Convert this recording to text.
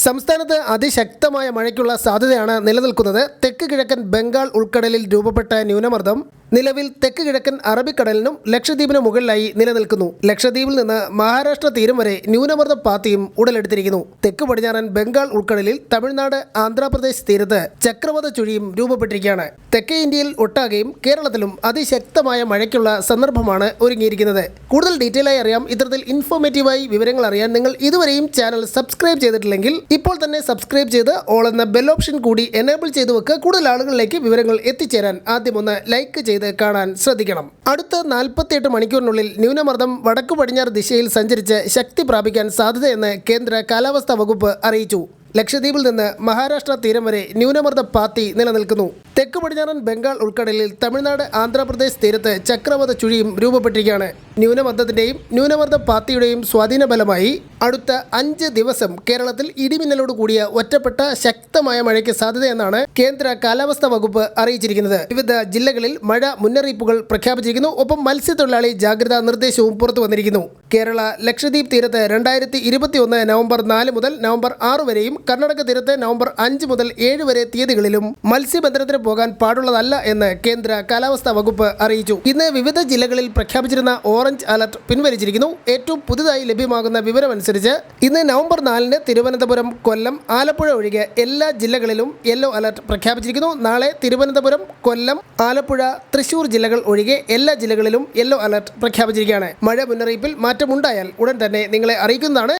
സംസ്ഥാനത്ത് അതിശക്തമായ മഴയ്ക്കുള്ള സാധ്യതയാണ് നിലനിൽക്കുന്നത്. തെക്ക് കിഴക്കൻ ബംഗാൾ ഉൾക്കടലിൽ രൂപപ്പെട്ട ന്യൂനമർദ്ദം നിലവിൽ തെക്ക് കിഴക്കൻ അറബിക്കടലിനും ലക്ഷദ്വീപിന് മുകളിലായി നിലനിൽക്കുന്നു. ലക്ഷദ്വീപിൽ നിന്ന് മഹാരാഷ്ട്ര തീരം വരെ ന്യൂനമർദ്ദ പാത്തിയും ഉടലെടുത്തിരിക്കുന്നു. തെക്ക് പടിഞ്ഞാറൻ ബംഗാൾ ഉൾക്കടലിൽ തമിഴ്നാട് ആന്ധ്രാപ്രദേശ് തീരത്ത് ചക്രവാത ചുഴിയും രൂപപ്പെട്ടിരിക്കുകയാണ്. തെക്കേ ഇന്ത്യയിൽ ഒട്ടാകെയും കേരളത്തിലും അതിശക്തമായ മഴയ്ക്കുള്ള സന്ദർഭമാണ് ഒരുങ്ങിയിരിക്കുന്നത്. കൂടുതൽ ഡീറ്റെയിൽ ആയി അറിയാം. ഇത്തരത്തിൽ ഇൻഫോർമേറ്റീവായി വിവരങ്ങൾ അറിയാൻ നിങ്ങൾ ഇതുവരെയും ചാനൽ സബ്സ്ക്രൈബ് ചെയ്തിട്ടില്ലെങ്കിൽ ഇപ്പോൾ തന്നെ സബ്സ്ക്രൈബ് ചെയ്ത് ഓൾ എന്ന ബെൽ ഓപ്ഷൻ കൂടി എനേബിൾ ചെയ്തു വെക്കുക. കൂടുതൽ ആളുകളിലേക്ക് വിവരങ്ങൾ എത്തിച്ചേരാൻ ആദ്യം ഒന്ന് ലൈക്ക് ചെയ്ത് കാണാൻ ശ്രദ്ധിക്കണം. അടുത്ത 48 മണിക്കൂറിനുള്ളിൽ ന്യൂനമർദ്ദം വടക്കു പടിഞ്ഞാറ് ദിശയിൽ സഞ്ചരിച്ച് ശക്തി പ്രാപിക്കാൻ സാധ്യതയെന്ന് കേന്ദ്ര കാലാവസ്ഥാ വകുപ്പ് അറിയിച്ചു. ലക്ഷദ്വീപിൽ നിന്ന് മഹാരാഷ്ട്ര തീരം വരെ ന്യൂനമർദ്ദ പാത്തി നിലനിൽക്കുന്നു. തെക്ക് പടിഞ്ഞാറൻ ബംഗാൾ ഉൾക്കടലിൽ തമിഴ്നാട് ആന്ധ്രാപ്രദേശ് തീരത്ത് ചക്രവാത ചുഴിയും രൂപപ്പെട്ടിരിക്കുകയാണ്. ന്യൂനമർദ്ദത്തിന്റെയും ന്യൂനമർദ്ദ പാത്തിയുടെയും സ്വാധീന ഫലമായി അടുത്ത 5 ദിവസം കേരളത്തിൽ ഇടിമിന്നലോട് കൂടിയ ഒറ്റപ്പെട്ട ശക്തമായ മഴയ്ക്ക് സാധ്യതയെന്നാണ് കേന്ദ്ര കാലാവസ്ഥാ വകുപ്പ് അറിയിച്ചിരിക്കുന്നത്. വിവിധ ജില്ലകളിൽ മഴ മുന്നറിയിപ്പുകൾ പ്രഖ്യാപിച്ചിരിക്കുന്നു. ഒപ്പം മത്സ്യത്തൊഴിലാളി ജാഗ്രതാ നിർദ്ദേശവും പുറത്തു വന്നിരിക്കുന്നു. കേരള ലക്ഷദ്വീപ് തീരത്ത് 2021 നവംബർ 4 മുതൽ നവംബർ 6 വരെയും കർണാടക തീരത്ത് നവംബർ 5 മുതൽ 7 വരെ തീയതികളിലും മത്സ്യബന്ധനത്തിന് പോകാൻ പാടുള്ളതല്ല എന്ന് കേന്ദ്ര കാലാവസ്ഥാ വകുപ്പ് അറിയിച്ചു. ഇന്ന് വിവിധ ജില്ലകളിൽ പ്രഖ്യാപിച്ചിരുന്ന ഓറഞ്ച് അലർട്ട് പിൻവലിച്ചിരിക്കുന്നു. ഏറ്റവും പുതുതായി ലഭ്യമാകുന്ന വിവരമനുസരിച്ച് ഇന്ന് നവംബർ 4 തിരുവനന്തപുരം, കൊല്ലം, ആലപ്പുഴ ഒഴികെ എല്ലാ ജില്ലകളിലും യെല്ലോ അലർട്ട് പ്രഖ്യാപിച്ചിരിക്കുന്നു. നാളെ തിരുവനന്തപുരം, കൊല്ലം, ആലപ്പുഴ, തൃശൂർ ജില്ലകൾ ഒഴികെ എല്ലാ ജില്ലകളിലും യെല്ലോ അലർട്ട് പ്രഖ്യാപിച്ചിരിക്കുകയാണ്. മഴ മുന്നറിയിപ്പിൽ മാറ്റമുണ്ടായാൽ ഉടൻ തന്നെ നിങ്ങളെ അറിയിക്കുന്നതാണ്.